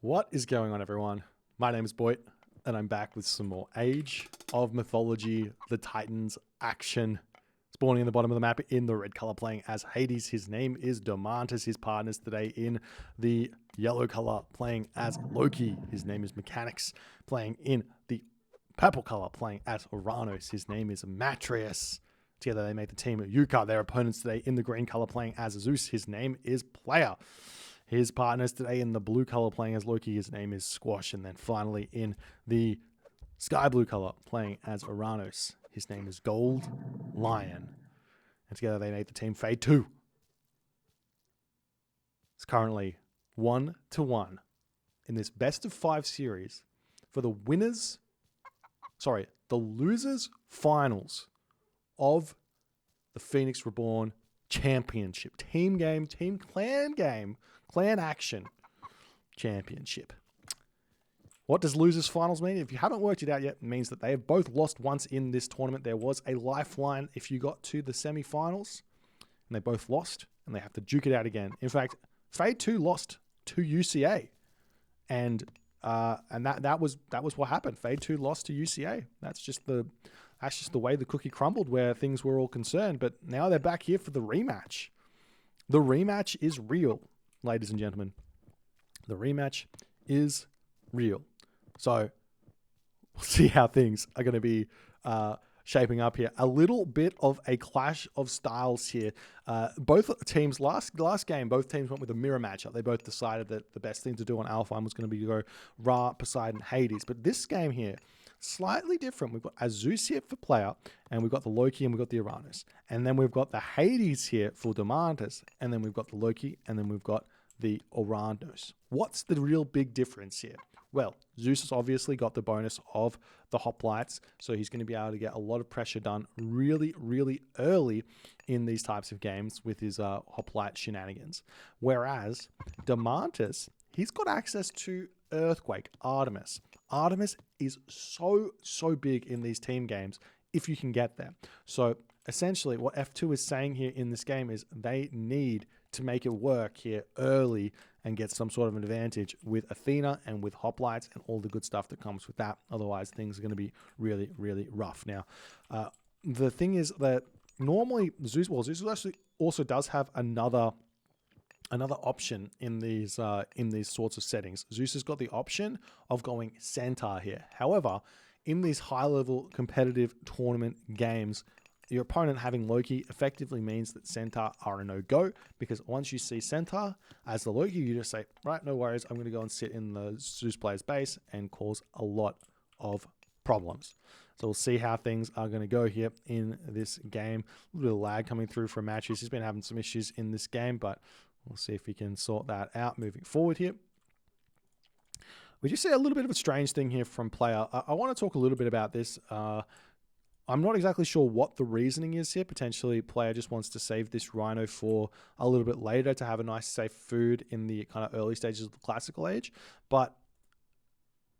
What is going on, everyone? My name is Boit, and I'm back with some more Age of Mythology, the Titans action. Spawning in the bottom of the map in the red color, playing as Hades. His name is Domantis. His partners today in the yellow color, playing as Loki. His name is Mechanics. Playing in the purple color, playing as Uranus. His name is Matreus. Together they make the team UCA. Their opponents today in the green color, playing as Zeus. His name is Player. His partners today in the blue color, playing as Loki. His name is Squash. And then finally in the sky blue color, playing as Uranus. His name is Gold Lion. And together they make the team Fade 2. It's currently 1-1 in this best of 5 series for the losers finals of the Phoenix Reborn Championship. Team clan action championship. What does losers finals mean? If you haven't worked it out yet, it means that they have both lost once in this tournament. There was a lifeline if you got to the semi-finals, and they both lost, and they have to duke it out again. In fact, Fade 2 lost to UCA, and that was what happened. Fade 2 lost to UCA. That's just the way the cookie crumbled where things were all concerned. But now they're back here for the rematch. The rematch is real, ladies and gentlemen. The rematch is real. So we'll see how things are going to be shaping up here. A little bit of a clash of styles here. Both teams, last game, both teams went with a mirror matchup. They both decided that the best thing to do on Alpine was going to be to go Ra, Poseidon, Hades. But this game here, slightly different. We've got a Zeus here for Player, and we've got the Loki, and we've got the Uranus. And then we've got the Hades here for Domantis, and then we've got the Loki, and then we've got the Uranus. What's the real big difference here? Well, Zeus has obviously got the bonus of the hoplites, so he's going to be able to get a lot of pressure done really, really early in these types of games with his hoplite shenanigans. Whereas Domantis, he's got access to Earthquake, Artemis. Artemis is so big in these team games if you can get there. So essentially what F2 is saying here in this game is they need to make it work here early and get some sort of an advantage with Athena and with hoplites and all the good stuff that comes with that. Otherwise, things are going to be really, really rough. Now, the thing is that normally Zeus actually also does have another option in these sorts of settings. Zeus has got the option of going Centaur here. However, in these high-level competitive tournament games, your opponent having Loki effectively means that Centaur are a no-go, because once you see Centaur as the Loki, you just say, right, no worries, I'm going to go and sit in the Zeus player's base and cause a lot of problems. So we'll see how things are going to go here in this game. A little bit of lag coming through from Matthews. He's been having some issues in this game, but we'll see if we can sort that out moving forward here. We just see a little bit of a strange thing here from Player. I want to talk a little bit about this. I'm not exactly sure what the reasoning is here. Potentially, Player just wants to save this Rhino for a little bit later to have a nice, safe food in the kind of early stages of the classical age. But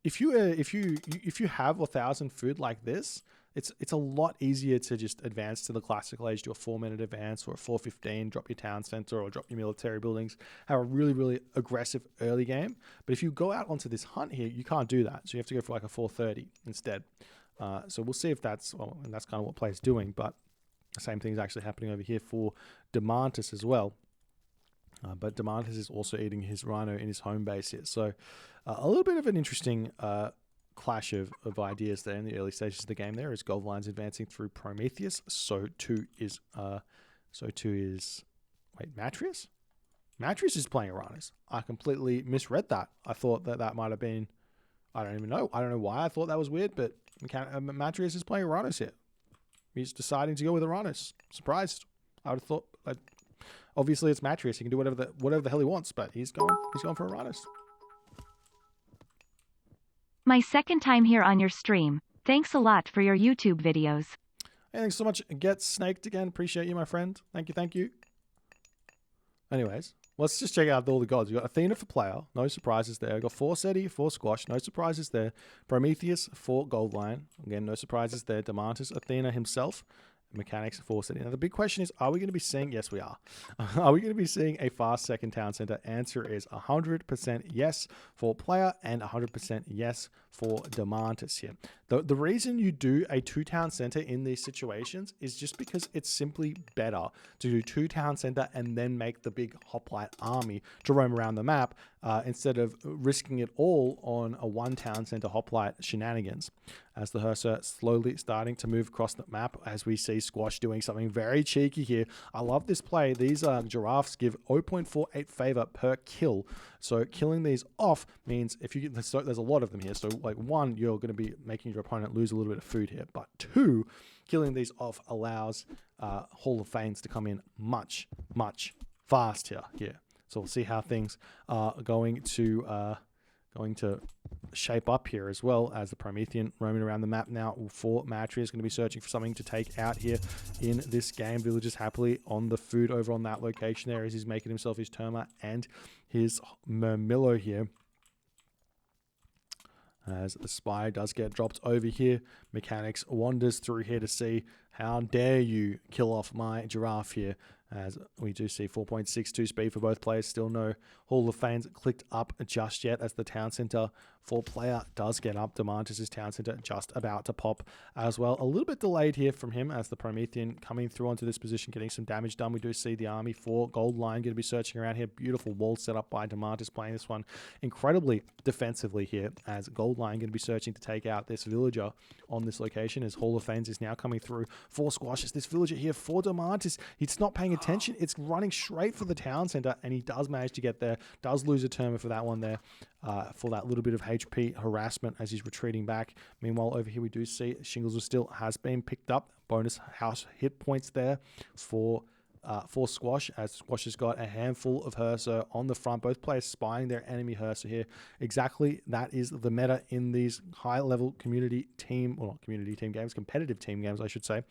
if you have 1,000 food like this, it's a lot easier to just advance to the classical age, do a 4-minute advance or a 4:15, drop your town center or drop your military buildings, have a really, really aggressive early game. But if you go out onto this hunt here, you can't do that. So you have to go for like a 4:30 instead. So we'll see if that's kind of what Player's doing, but the same thing is actually happening over here for Domantis as well. But Domantis is also eating his Rhino in his home base here. So a little bit of an interesting clash of ideas there in the early stages of the game. There is Gold Lines advancing through Prometheus. So too is Matreus? Matreus is playing Uranus. I completely misread that. I thought that might have been, I don't even know. I don't know why I thought that was weird, but Matreus is playing Uranus here. He's deciding to go with Uranus. Surprised. I would have thought, obviously it's Matreus. He can do whatever the hell he wants, but he's going for Uranus. My second time here on your stream. Thanks a lot for your YouTube videos. Hey, thanks so much. Get snaked again. Appreciate you, my friend. Thank you. Anyways, let's just check out all the gods. We've got Athena for Player. No surprises there. We've got Forseti for Squash. No surprises there. Prometheus for Gold Lion. Again, no surprises there. Domantis, Athena himself. Mechanics force it in. Now, the big question is, are we going to be seeing, yes, we are. Are we going to be seeing a fast second town center? Answer is 100% yes for player and 100% yes for Demantis here. The reason you do a 2-town center in these situations is just because it's simply better to do 2-town center and then make the big hoplite army to roam around the map instead of risking it all on a 1-town center hoplite shenanigans. As the Hearser slowly starting to move across the map, as we see Squash doing something very cheeky here. I love this play. These giraffes give 0.48 favor per kill. So killing these off means if you get, so there's a lot of them here. So like 1, you're going to be making your opponent lose a little bit of food here. But 2, killing these off allows Hall of Fames to come in much, much faster here. So we'll see how things are going to shape up here, as well as the Promethean roaming around the map now for Matria is going to be searching for something to take out here in this game. Villagers happily on the food over on that location there as he's making himself his Terma and his Murmillo here. As the Spy does get dropped over here, Mechanics wanders through here to see how dare you kill off my giraffe here. As we do see 4.62 speed for both players. Still no Hall of Fames clicked up just yet as the town center for player does get up. Demantis' town center just about to pop as well. A little bit delayed here from him as the Promethean coming through onto this position, getting some damage done. We do see the army for Gold Line going to be searching around here. Beautiful wall set up by Demantis, playing this one incredibly defensively here as Gold Line going to be searching to take out this villager on this location as Hall of Fames is now coming through for Squash. It's this villager here for Demantis. He's not paying attention. It's running straight for the town center and he does manage to get there. Does lose a Terma for that one there. For that little bit of HP harassment as he's retreating back. Meanwhile, over here we do see Shingles still has been picked up. Bonus house hit points there for Squash, as Squash has got a handful of Hearser on the front. Both players spying their enemy Hearser here. Exactly, that is the meta in these high-level community team, well, not community team games, competitive team games, I should say.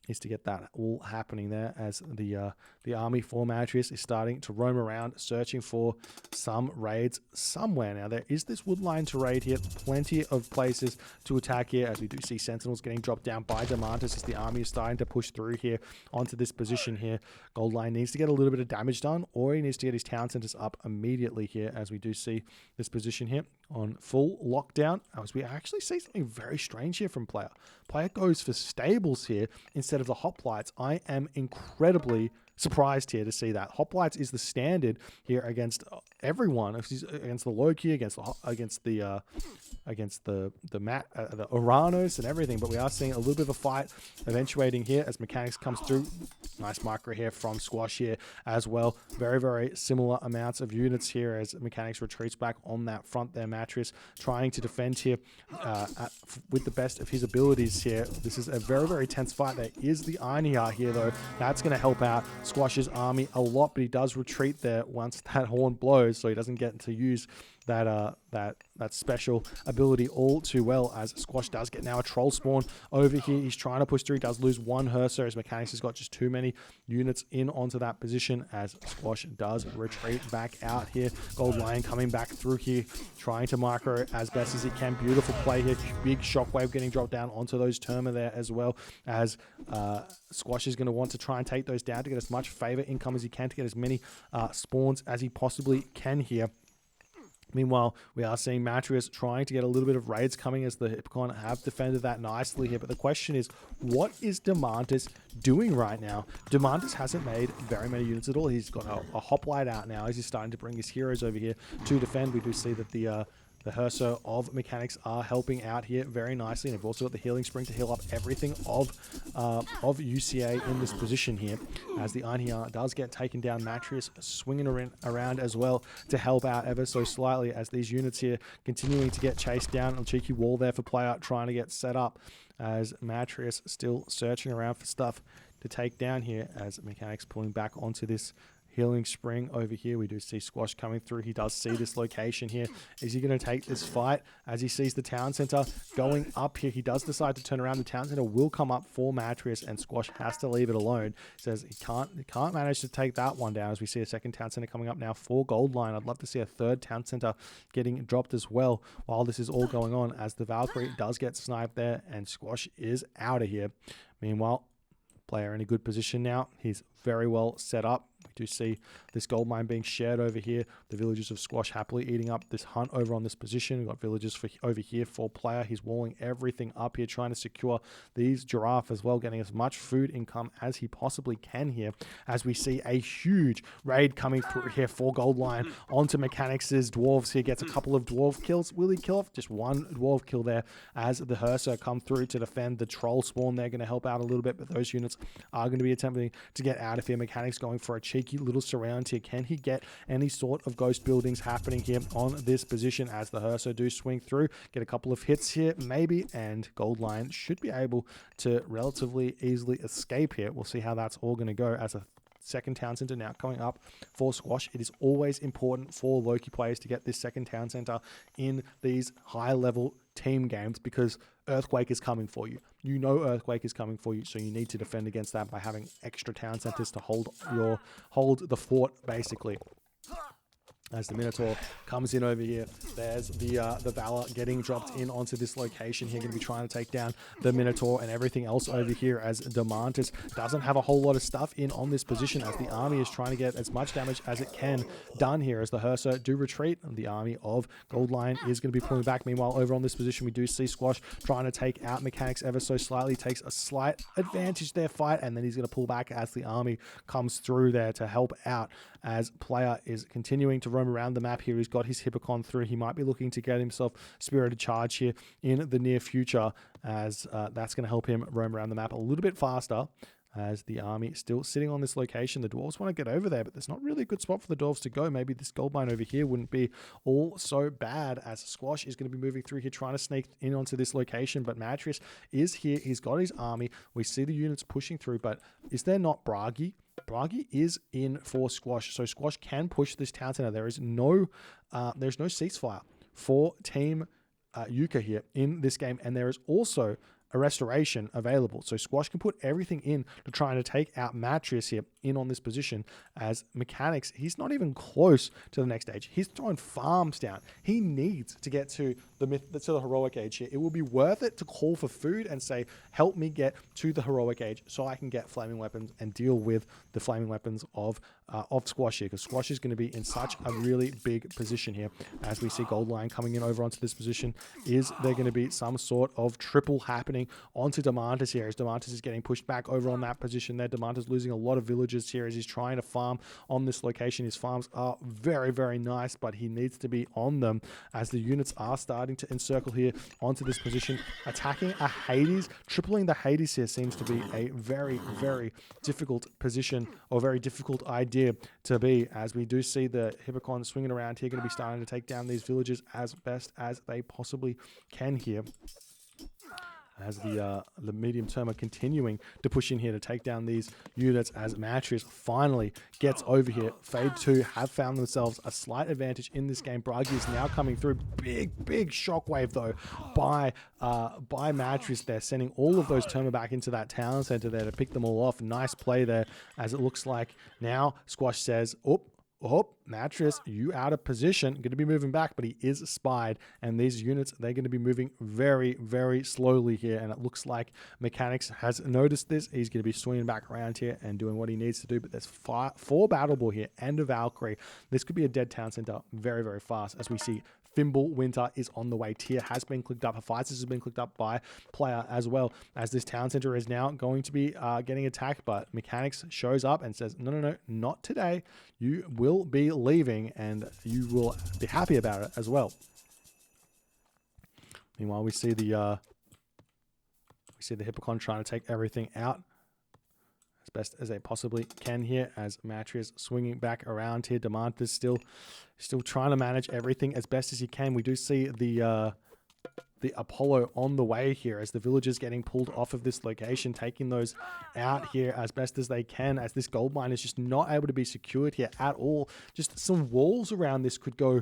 Is to get that all happening there as the army for Matrius is starting to roam around searching for some raids somewhere. Now there is this wood line to raid here, plenty of places to attack here as we do see Sentinels getting dropped down by Demantis as the army is starting to push through here onto this position here. Gold Line needs to get a little bit of damage done, or he needs to get his town centers up immediately here as we do see this position here on full lockdown, as we actually see something very strange here from player. Player goes for stables here instead of the hoplites. I am incredibly surprised here to see that. Hoplites is the standard here against everyone, against the Loki, against the Uranos and everything, but we are seeing a little bit of a fight eventuating here as Mechanics comes through. Nice micro here from Squash here as well. Very, very similar amounts of units here as Mechanics retreats back on that front there. Matris trying to defend here with the best of his abilities here. This is a very, very tense fight. There is the Einhjar here though. That's going to help out Squash's army a lot, but he does retreat there once that horn blows, so he doesn't get to use that special ability all too well, as Squash does get now a troll spawn over here. He's trying to push through. He does lose one Hearser as Mechanics has got just too many units in onto that position as Squash does retreat back out here. Gold Lion coming back through here, trying to micro as best as he can. Beautiful play here. Big shockwave getting dropped down onto those Terma there as well, as Squash is going to want to try and take those down to get as much favor income as he can, to get as many spawns as he possibly can here. Meanwhile, we are seeing Matrius trying to get a little bit of raids coming as the Hippocon have defended that nicely here. But the question is, what is Demantis doing right now? Demantis hasn't made very many units at all. He's got a hoplite out now as he's starting to bring his heroes over here to defend. We do see that the Hearser of Mechanics are helping out here very nicely, and they've also got the Healing Spring to heal up everything of UCA in this position here, as the Einhjar does get taken down. Matrius swinging around as well to help out ever so slightly as these units here continuing to get chased down. A cheeky wall there for player trying to get set up, as Matrius still searching around for stuff to take down here, as Mechanics pulling back onto this Healing Spring over here. We do see Squash coming through. He does see this location here. Is he going to take this fight as he sees the town center going up here? He does decide to turn around. The town center will come up for Matrius, and Squash has to leave it alone. Says he can't manage to take that one down, as we see a second town center coming up now for Gold Line. I'd love to see a third town center getting dropped as well while this is all going on, as the Valkyrie does get sniped there and Squash is out of here. Meanwhile, Player in a good position now. He's very well set up. We do see this gold mine being shared over here. The villagers of Squash happily eating up this hunt over on this position. We've got villagers over here for Player. He's walling everything up here, trying to secure these giraffe as well, getting as much food income as he possibly can here, as we see a huge raid coming through here for Gold Line onto Mechanics' dwarves here. Gets a couple of dwarf kills. Will he kill off? Just one dwarf kill there as the Herser come through to defend the troll spawn. They're going to help out a little bit, but those units are going to be attempting to get out of here. Mechanics going for a cheeky little surround here. Can he get any sort of ghost buildings happening here on this position as the Herser do swing through? Get a couple of hits here, maybe, and Gold Line should be able to relatively easily escape here. We'll see how that's all going to go as a second town center now coming up for Squash. It is always important for Loki players to get this second town center in these high level team games, because Earthquake is coming for you. You know Earthquake is coming for you, so you need to defend against that by having extra town centers to hold the fort, basically. As the Minotaur comes in over here, there's the Valor getting dropped in onto this location here. Going to be trying to take down the Minotaur and everything else over here, as Demantis doesn't have a whole lot of stuff in on this position, as the army is trying to get as much damage as it can done here as the Herser do retreat. And the army of Gold Line is going to be pulling back. Meanwhile, over on this position, we do see Squash trying to take out Mechanics ever so slightly. Takes a slight advantage there, fight, and then he's going to pull back as the army comes through there to help out, as Player is continuing to roam around the map here. He's got his Hippocon through. He might be looking to get himself Spirited Charge here in the near future, as that's going to help him roam around the map a little bit faster, as the army still sitting on this location. The dwarves want to get over there, but there's not really a good spot for the dwarves to go. Maybe this gold mine over here wouldn't be all so bad, as Squash is going to be moving through here, trying to sneak in onto this location. But Matris is here. He's got his army. We see the units pushing through, but is there not Bragi? Bragi is in for Squash, so Squash can push this town center. There's no ceasefire for Team UCA here in this game, and there is also a restoration available. So Squash can put everything in to trying to take out Matrius here in on this position, as Mechanics, he's not even close to the next age. He's throwing farms down. He needs to get to the heroic age here. It will be worth it to call for food and say, help me get to the heroic age so I can get flaming weapons and deal with the flaming weapons of Squash here, because Squash is going to be in such a really big position here. As we see Gold Line coming in over onto this position, is there going to be some sort of triple happening onto Demantis here, as Demantis is getting pushed back over on that position there. Demantis losing a lot of villagers here as he's trying to farm on this location. His farms are very, very nice, but he needs to be on them, as the units are starting to encircle here onto this position. Attacking a Hades, tripling the Hades here seems to be a very, very difficult position, or very difficult idea to be, as we do see the Hippocon swinging around here, going to be starting to take down these villagers as best as they possibly can here, as the medium term are continuing to push in here to take down these units, as Matrius finally gets over here. Fade 2 have found themselves a slight advantage in this game. Bragi is now coming through. Big shockwave though by Matrius there, sending all of those Terma back into that town center there to pick them all off. Nice play there, as it looks like now Squash says, Mattress, you out of position. Going to be moving back, but he is spied. And these units, they're going to be moving very, very slowly here. And it looks like Mechanics has noticed this. He's going to be swinging back around here and doing what he needs to do. But there's four Battle Ball here and a Valkyrie. This could be a dead town center very, very fast, as we see Thimble Winter is on the way. Tier has been clicked up. Hephaestus has been clicked up by Player as well, as this town center is now going to be getting attacked. But Mechanics shows up and says, no, not today. You will be leaving, and you will be happy about it as well. Meanwhile, we see the Hippocon trying to take everything out as best as they possibly can here, as Matrius swinging back around here. Demantis still trying to manage everything as best as he can. We do see the Apollo on the way here, as the villagers getting pulled off of this location, taking those out here as best as they can, as this gold mine is just not able to be secured here at all. Just some walls around this could go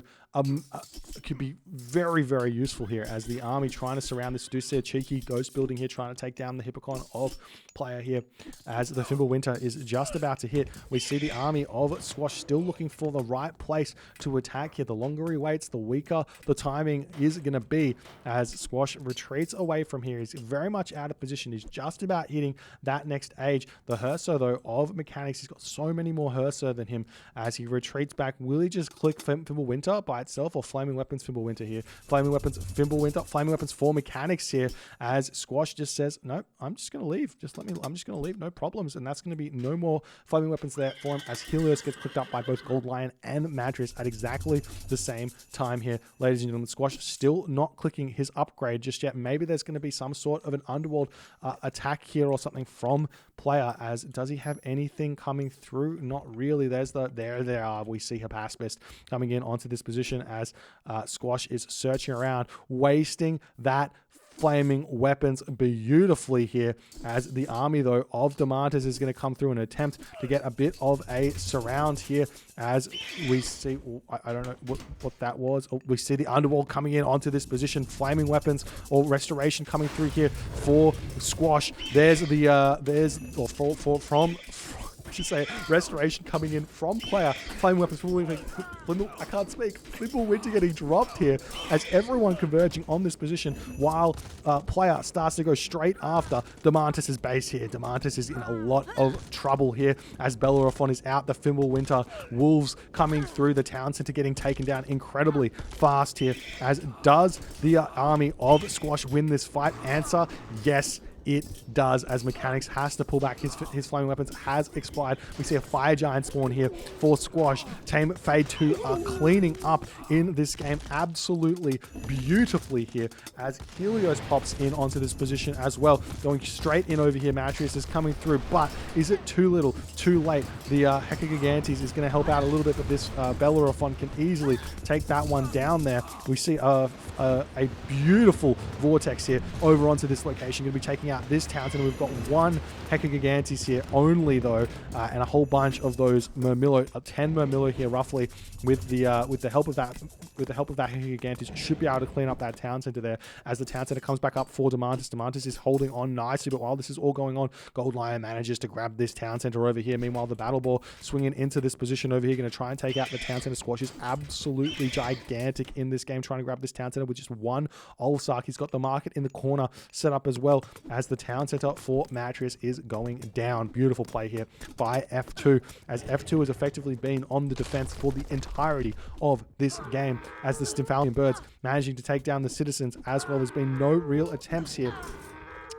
could be very, very useful here, as the army trying to surround this. Do see a cheeky ghost building here trying to take down the Hippocon of Player here, as the Thimble Winter is just about to hit. We see the army of Squash still looking for the right place to attack here. The longer he waits, the weaker the timing is going to be, as as Squash retreats away from here. He's very much out of position. He's just about hitting that next age. The Herso, though, of Mechanics, he's got so many more Herso than him as he retreats back. Will he just click Fimbulwinter by itself or Flaming Weapons Fimbulwinter here? Flaming Weapons Fimbulwinter, Flaming Weapons for Mechanics here as Squash just says, no, I'm just going to leave. I'm just going to leave, no problems. And that's going to be no more Flaming Weapons there for him as Helios gets clicked up by both Gold Lion and Madras at exactly the same time here. Ladies and gentlemen, Squash still not clicking his upgrade just yet. Maybe there's going to be some sort of an Underworld attack here or something from player, as does he have anything coming through? Not really. There they are. We see Hypaspist coming in onto this position as Squash is searching around, wasting that Flaming Weapons beautifully here as the army, though, of Demantis is going to come through and attempt to get a bit of a surround here as we see, I don't know what that was. Oh, we see the Underworld coming in onto this position. Flaming Weapons or Restoration coming through here for Squash. There's the, I should say, Restoration coming in from player. Flaming Weapons, I can't speak. Fimbulwinter getting dropped here as everyone converging on this position while player starts to go straight after Demantis' base here. Demantis is in a lot of trouble here as Bellerophon is out. The Fimbulwinter Wolves coming through the town center getting taken down incredibly fast here, as does the army of Squash win this fight? Answer, yes, it does, as Mechanics has to pull back. His Flaming Weapons has expired. We see a Fire Giant spawn here for Squash. Team Fade 2 are cleaning up in this game absolutely beautifully here as Helios pops in onto this position as well. Going straight in over here. Matrius is coming through, but is it too little, too late? The Hecagigantes is going to help out a little bit, but this Bellerophon can easily take that one down there. We see a beautiful Vortex here over onto this location. Going to be taking out this Townsend. We've got one Hecagigantes here only, though, and a whole bunch of those Murmillo, 10 Murmillo here roughly, with the help of that Hecagigantes should be able to clean up that town center there as the town center comes back up for Demantis. Demantis is holding on nicely, but while this is all going on, Gold Lion manages to grab this town center over here. Meanwhile, the Battle Ball swinging into this position over here, going to try and take out the town center. Squash is absolutely gigantic in this game, trying to grab this town center with just one Ulsark. He's got the market in the corner set up as well, as the town center for Matrius is going down. Beautiful play here by F2, as F2 has effectively been on the defense for the entirety of this game, as the Stymphalian Birds managing to take down the citizens as well. There's been no real attempts here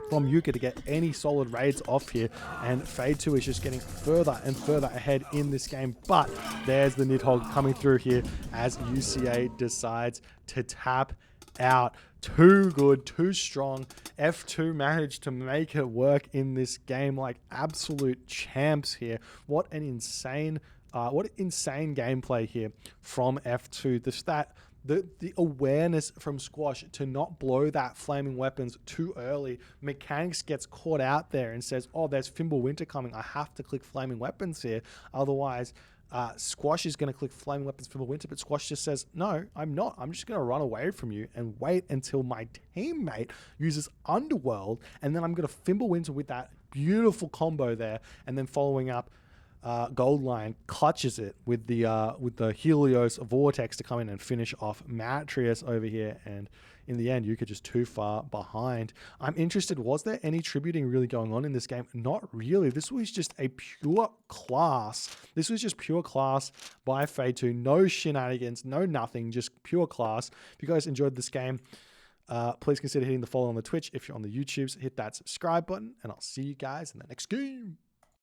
from UCA to get any solid raids off here, and Fade 2 is just getting further and further ahead in this game. But there's the Nidhogg coming through here as UCA decides to tap out. Too good, too strong. F2 managed to make it work in this game like absolute champs here. What an insane gameplay here from F2. The awareness from Squash to not blow that Flaming Weapons too early. Mechanics gets caught out there and says, oh, there's Fimbulwinter coming. I have to click Flaming Weapons here. Otherwise, Squash is going to click Flaming Weapons Fimbulwinter, but Squash just says, no, I'm not. I'm just going to run away from you and wait until my teammate uses Underworld, and then I'm going to Fimbulwinter with that beautiful combo there, and then following up, Gold Lion clutches it with the Helios Vortex to come in and finish off Matrius over here, and in the end, Yuka just too far behind. I'm interested, was there any tributing really going on in this game? Not really. This was just a pure class. This was just pure class by Fade 2. No shenanigans, no nothing, just pure class. If you guys enjoyed this game, please consider hitting the follow on the Twitch. If you're on the YouTubes, hit that subscribe button, and I'll see you guys in the next game.